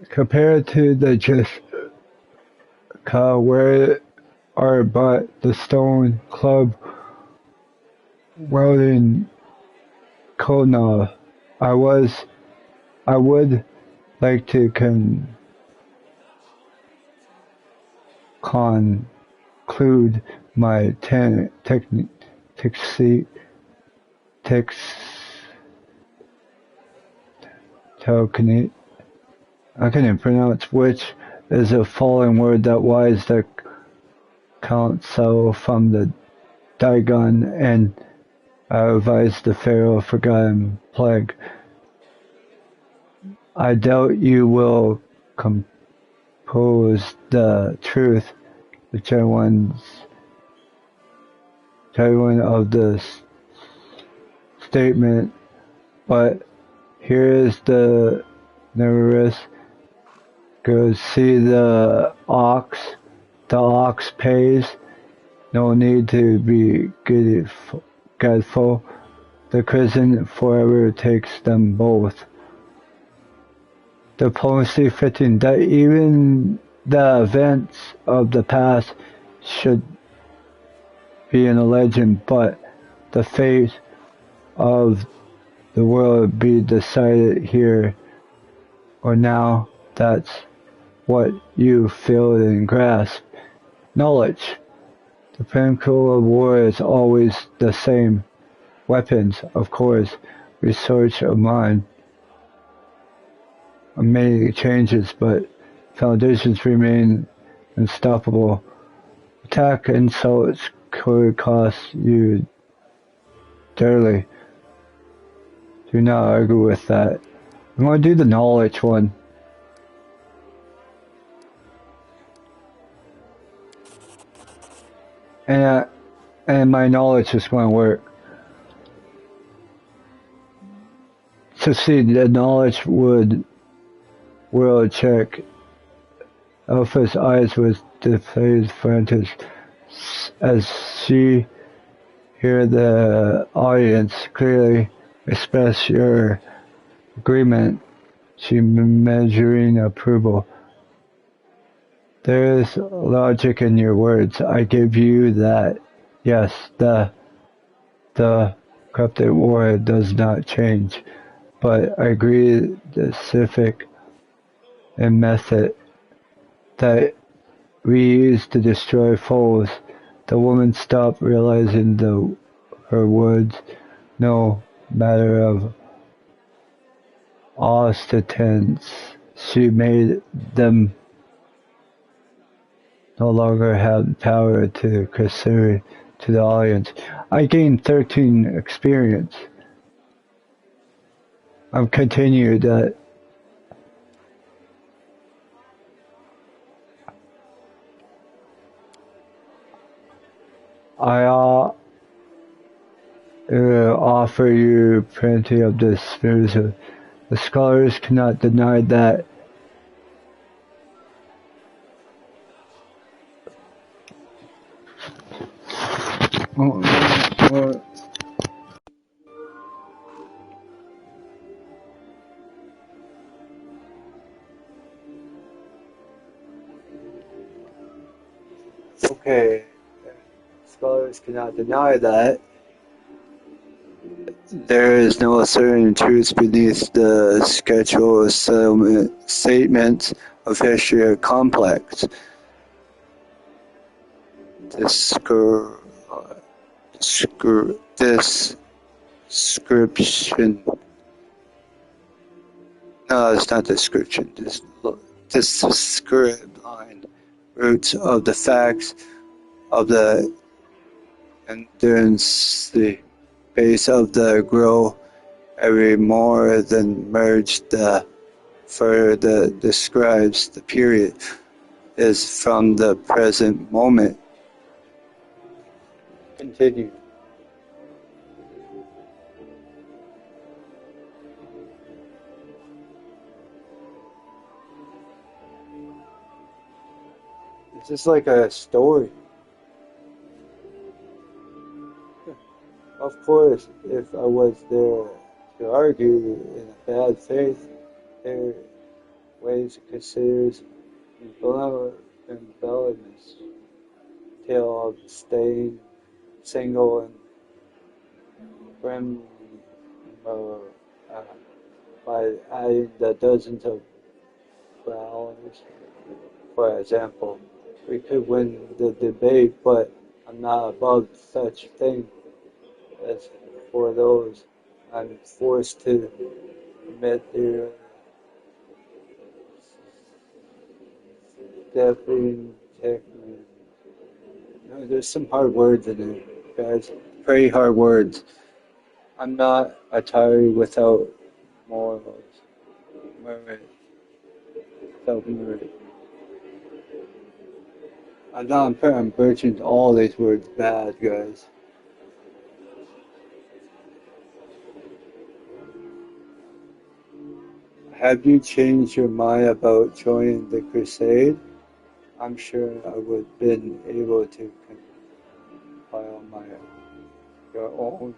compared to the just where are but the stone club welding Kona. I was I would like to conclude my tex telekinetic. I couldn't pronounce which is a fallen word that wise the counsel from the Dagon and advised the Pharaoh forgotten plague. I doubt you will compose the truth, the genuine of the statement, but here is the nevertheless go see the ox. The ox pays. No need to be grateful. The prison forever takes them both. Diplomacy fitting that even the events of the past should be in a legend, but the fate of the world be decided here or now. That's what you feel and grasp. Knowledge. The pinnacle of war is always the same. Weapons, of course, research of mind. Many changes, but foundations remain unstoppable. Attack insults could cost you dearly. Do not argue with that. I'm going to do the knowledge one. And my knowledge is going to work. So see, the knowledge would check. Alpha's eyes was displayed frantic as she hear the audience clearly express your agreement. She measuring approval. There is logic in your words. I give you that. Yes, the corrupted war does not change, but I agree the specific and method that we use to destroy foes. The woman stopped realizing her words no matter of ostentance. She made them no longer have power to consider to the audience. I gained 13 experience. I've continued that I offer you plenty of this spiritual. The scholars cannot deny that. Okay, scholars cannot deny that. There is no certain truth beneath the schedule statements of history are complex. Description. No, it's not description. Describe line roots of the facts of the endurance, the base of the grow every more than merge the further describes the period is from the present moment. Continue. It's just like a story. Of course, if I was there to argue in a bad faith, there ways the Crusaders embellished tale of staying single and friendly uh, by adding the dozens of flowers. For example, we could win the debate, but I'm not above such thing as for those I'm forced to admit their deafening technique. No, there's some hard words in there, guys. Very hard words. I'm not Atari without morals. Merit. Without merit. I'm not I'm birching all these words bad, guys. Have you changed your mind about joining the crusade? I'm sure I would have been able to compile your own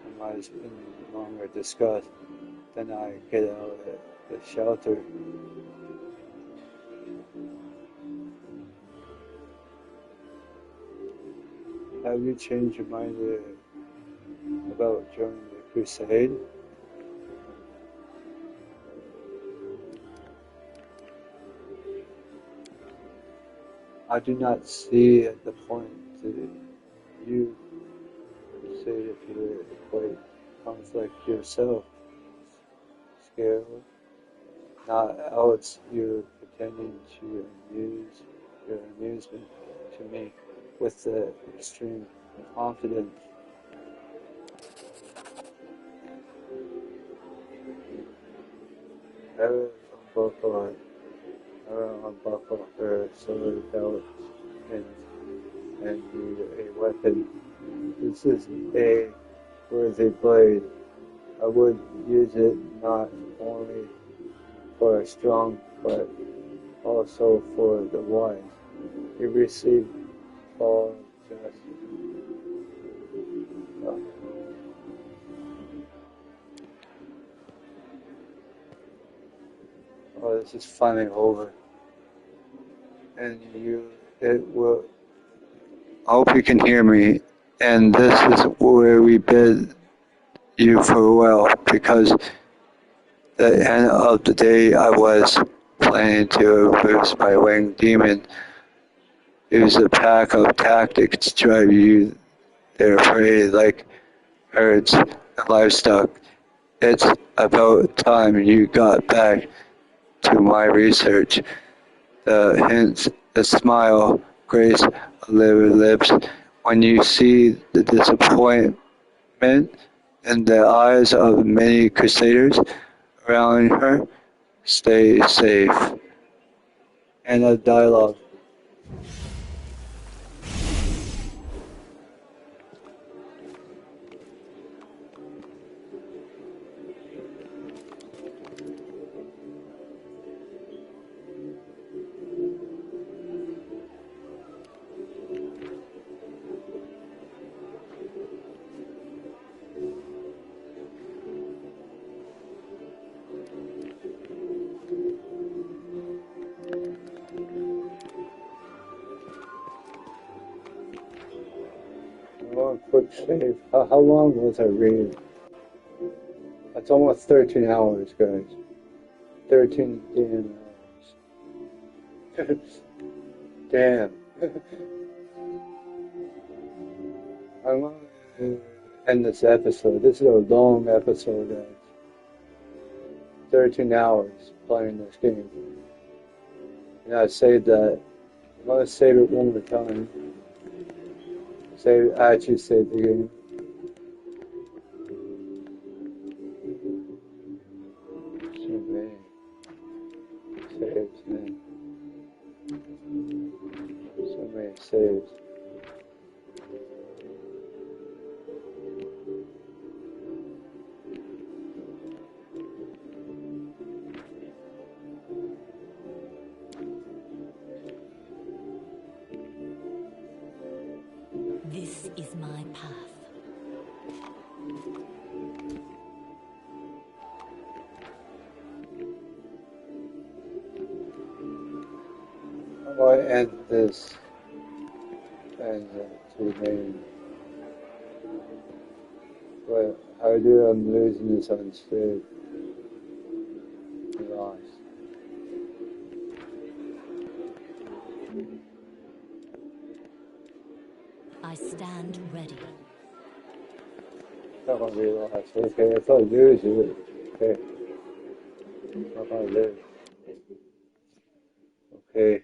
demise in longer discuss. Then I get out of the shelter. Have you changed your mind about joining the crusade? I do not see the point to you crusade if you avoid conflict yourself. Scared, not else you're pretending to amuse your amusement to me with the extreme confidence. Never unbuckle her sword belt and use a weapon. This is a worthy blade. I would use it not only for a strong, but also for the wise. You receive all justice. Oh, this is finally over. And it will, I hope you can hear me. And this is where we bid you farewell, because the end of the day I was planning to reverse my winged demon. Use a pack of tactics to drive you their prey like herds and livestock. It's about time you got back to my research. The hints, the smile, grace of their lips when you see the disappointment in the eyes of many crusaders around her. Stay safe. And a dialogue. Oh, quick save. How long was I reading? It's almost 13 hours, guys. 13 damn hours. Damn. I'm going to end this episode. This is a long episode, guys. 13 hours playing this game. And I saved that. I'm going to save it one more time. I actually saved the game. So many saves, man. So many saves. This is my path. I want to end this and to name. But how do I'm losing this on stage? I lost. I stand ready. Not gonna be lost. Okay, I thought lose you. Okay, not gonna lose. Okay.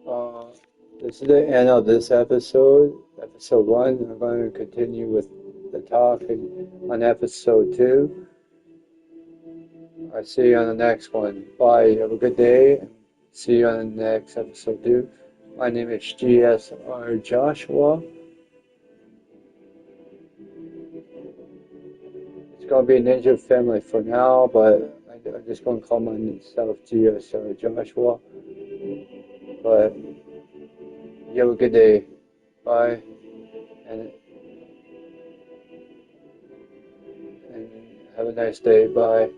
Uh, this is the end of this episode, episode 1. I'm going to continue with the talking on episode 2. I'll see you on the next one. Bye. Have a good day. See you on the next episode 2. My name is GSR Joshua. It's going to be Ninja Family for now, but I'm just going to call myself GSR Joshua. But you have a good day. Bye. And have a nice day. Bye.